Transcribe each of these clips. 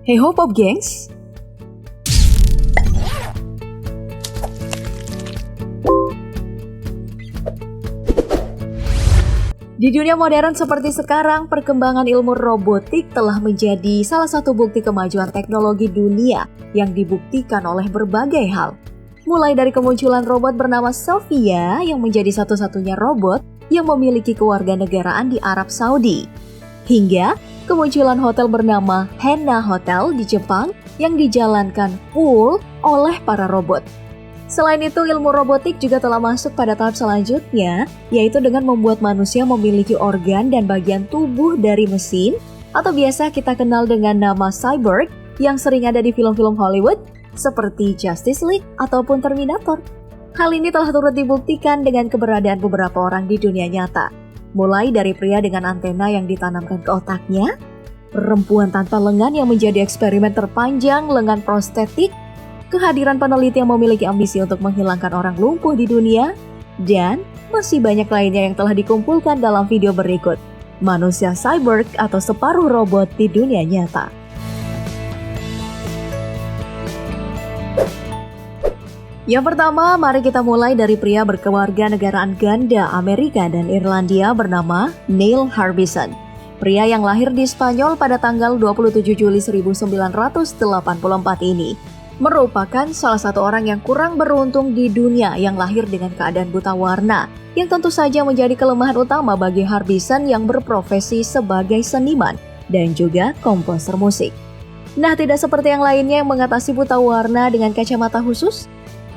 Hey ho pop gengs! Di dunia modern seperti sekarang, perkembangan ilmu robotik telah menjadi salah satu bukti kemajuan teknologi dunia yang dibuktikan oleh berbagai hal. Mulai dari kemunculan robot bernama Sophia yang menjadi satu-satunya robot yang memiliki kewarganegaraan di Arab Saudi, hingga kemunculan hotel bernama Henna Hotel di Jepang yang dijalankan full oleh para robot. Selain itu, ilmu robotik juga telah masuk pada tahap selanjutnya, yaitu dengan membuat manusia memiliki organ dan bagian tubuh dari mesin, atau biasa kita kenal dengan nama cyborg yang sering ada di film-film Hollywood seperti Justice League ataupun Terminator. Hal ini telah turut dibuktikan dengan keberadaan beberapa orang di dunia nyata. Mulai dari pria dengan antena yang ditanamkan ke otaknya, perempuan tanpa lengan yang menjadi eksperimen terpanjang lengan prostetik, kehadiran peneliti yang memiliki ambisi untuk menghilangkan orang lumpuh di dunia, dan masih banyak lainnya yang telah dikumpulkan dalam video berikut. Manusia cyborg atau separuh robot di dunia nyata. Yang pertama, mari kita mulai dari pria berkewarganegaraan ganda Amerika dan Irlandia bernama Neil Harbisson. Pria yang lahir di Spanyol pada tanggal 27 Juli 1984 ini merupakan salah satu orang yang kurang beruntung di dunia yang lahir dengan keadaan buta warna, yang tentu saja menjadi kelemahan utama bagi Harbisson yang berprofesi sebagai seniman dan juga komposer musik. Nah, tidak seperti yang lainnya yang mengatasi buta warna dengan kacamata khusus,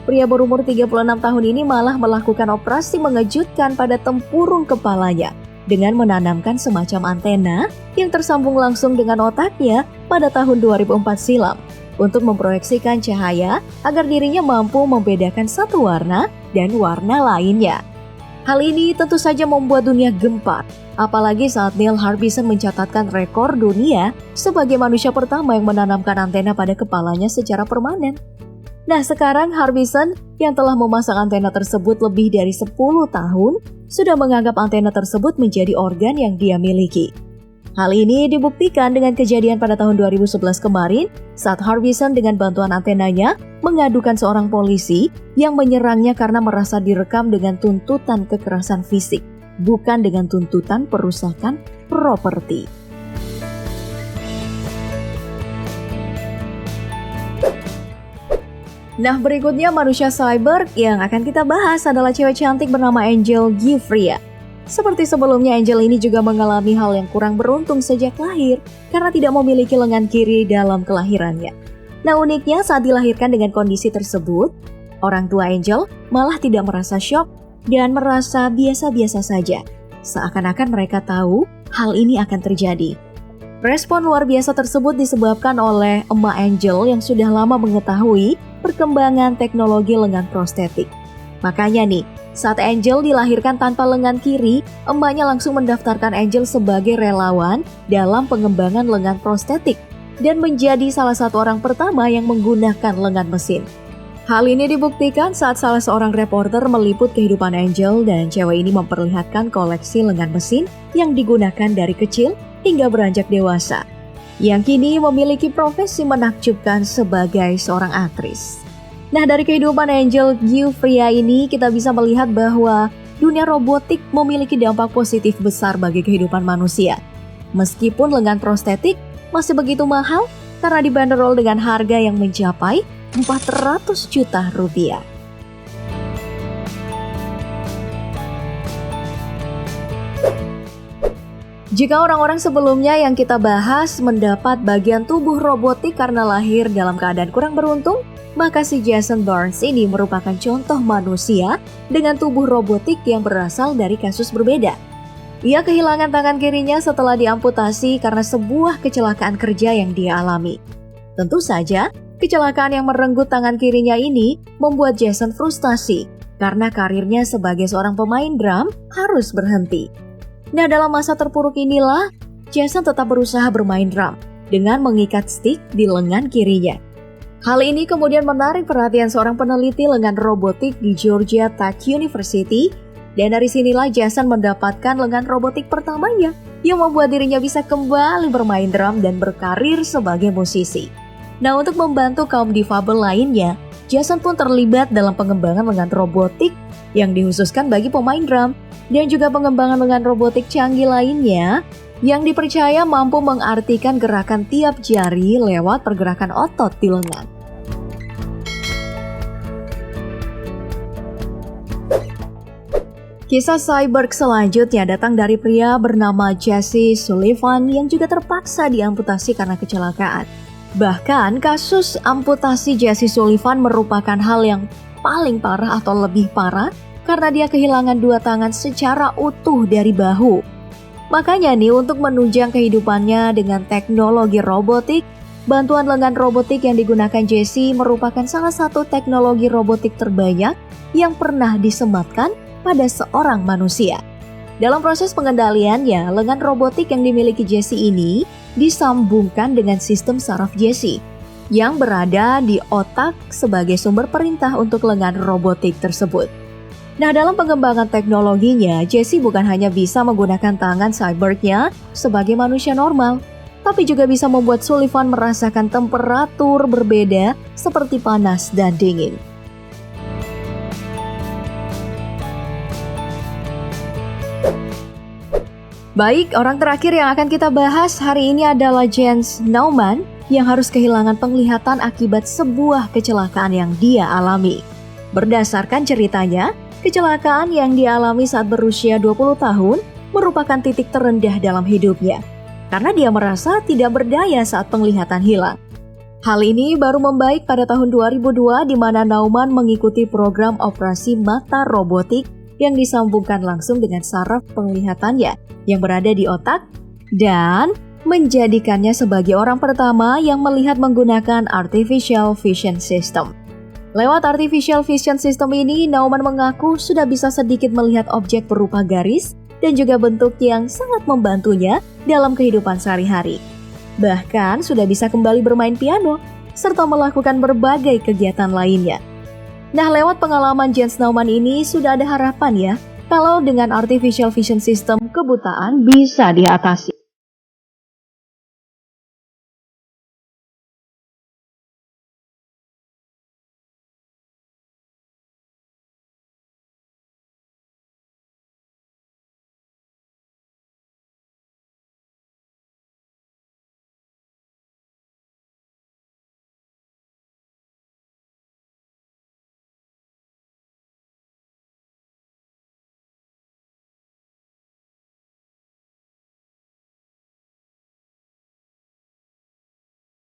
pria berumur 36 tahun ini malah melakukan operasi mengejutkan pada tempurung kepalanya dengan menanamkan semacam antena yang tersambung langsung dengan otaknya pada tahun 2004 silam untuk memproyeksikan cahaya agar dirinya mampu membedakan satu warna dan warna lainnya. Hal ini tentu saja membuat dunia gempar, apalagi saat Neil Harbisson mencatatkan rekor dunia sebagai manusia pertama yang menanamkan antena pada kepalanya secara permanen. Nah, sekarang Harbisson yang telah memasang antena tersebut lebih dari 10 tahun sudah menganggap antena tersebut menjadi organ yang dia miliki. Hal ini dibuktikan dengan kejadian pada tahun 2011 kemarin saat Harbisson dengan bantuan antenanya mengadukan seorang polisi yang menyerangnya karena merasa direkam dengan tuntutan kekerasan fisik, bukan dengan tuntutan perusakan properti. Nah, berikutnya manusia cyborg yang akan kita bahas adalah cewek cantik bernama Angel Giuffria. Seperti sebelumnya, Angel ini juga mengalami hal yang kurang beruntung sejak lahir karena tidak memiliki lengan kiri dalam kelahirannya. Nah, uniknya saat dilahirkan dengan kondisi tersebut, orang tua Angel malah tidak merasa syok dan merasa biasa-biasa saja. Seakan-akan mereka tahu hal ini akan terjadi. Respon luar biasa tersebut disebabkan oleh emak Angel yang sudah lama mengetahui perkembangan teknologi lengan prostetik. Makanya nih, saat Angel dilahirkan tanpa lengan kiri, emaknya langsung mendaftarkan Angel sebagai relawan dalam pengembangan lengan prostetik dan menjadi salah satu orang pertama yang menggunakan lengan mesin. Hal ini dibuktikan saat salah seorang reporter meliput kehidupan Angel dan cewek ini memperlihatkan koleksi lengan mesin yang digunakan dari kecil hingga beranjak dewasa, yang kini memiliki profesi menakjubkan sebagai seorang aktris. Nah, dari kehidupan Angel Giuffria ini kita bisa melihat bahwa dunia robotik memiliki dampak positif besar bagi kehidupan manusia. Meskipun lengan prostetik masih begitu mahal karena dibanderol dengan harga yang mencapai 400 juta rupiah. Jika orang-orang sebelumnya yang kita bahas mendapat bagian tubuh robotik karena lahir dalam keadaan kurang beruntung, maka si Jason Barnes ini merupakan contoh manusia dengan tubuh robotik yang berasal dari kasus berbeda. Ia kehilangan tangan kirinya setelah diamputasi karena sebuah kecelakaan kerja yang dia alami. Tentu saja, kecelakaan yang merenggut tangan kirinya ini membuat Jason frustasi karena karirnya sebagai seorang pemain drum harus berhenti. Nah, dalam masa terpuruk inilah, Jason tetap berusaha bermain drum dengan mengikat stick di lengan kirinya. Hal ini kemudian menarik perhatian seorang peneliti lengan robotik di Georgia Tech University Dan dari sinilah Jason mendapatkan lengan robotik pertamanya yang membuat dirinya bisa kembali bermain drum dan berkarir sebagai musisi. Nah, untuk membantu kaum difabel lainnya, Jason pun terlibat dalam pengembangan lengan robotik yang dikhususkan bagi pemain drum dan juga pengembangan lengan robotik canggih lainnya yang dipercaya mampu mengartikan gerakan tiap jari lewat pergerakan otot di lengan. Kisah cyborg selanjutnya datang dari pria bernama Jesse Sullivan yang juga terpaksa diamputasi karena kecelakaan. Bahkan kasus amputasi Jesse Sullivan merupakan hal yang paling parah atau lebih parah karena dia kehilangan 2 tangan secara utuh dari bahu. Makanya nih, untuk menunjang kehidupannya dengan teknologi robotik, bantuan lengan robotik yang digunakan Jesse merupakan salah satu teknologi robotik terbanyak yang pernah disematkan pada seorang manusia. Dalam proses pengendaliannya, lengan robotik yang dimiliki Jesse ini disambungkan dengan sistem saraf Jesse yang berada di otak sebagai sumber perintah untuk lengan robotik tersebut. Nah, dalam pengembangan teknologinya, Jesse bukan hanya bisa menggunakan tangan cyborgnya sebagai manusia normal, tapi juga bisa membuat Sullivan merasakan temperatur berbeda seperti panas dan dingin. Baik, orang terakhir yang akan kita bahas hari ini adalah Jens Naumann yang harus kehilangan penglihatan akibat sebuah kecelakaan yang dia alami. Berdasarkan ceritanya, kecelakaan yang dialami saat berusia 20 tahun merupakan titik terendah dalam hidupnya karena dia merasa tidak berdaya saat penglihatan hilang. Hal ini baru membaik pada tahun 2002 di mana Naumann mengikuti program operasi mata robotik yang disambungkan langsung dengan saraf penglihatannya yang berada di otak dan menjadikannya sebagai orang pertama yang melihat menggunakan Artificial Vision System. Lewat Artificial Vision System ini, Naumann mengaku sudah bisa sedikit melihat objek berupa garis dan juga bentuk yang sangat membantunya dalam kehidupan sehari-hari. Bahkan sudah bisa kembali bermain piano serta melakukan berbagai kegiatan lainnya. Nah, lewat pengalaman Jens Naumann ini sudah ada harapan ya, kalau dengan Artificial Vision System kebutaan bisa diatasi.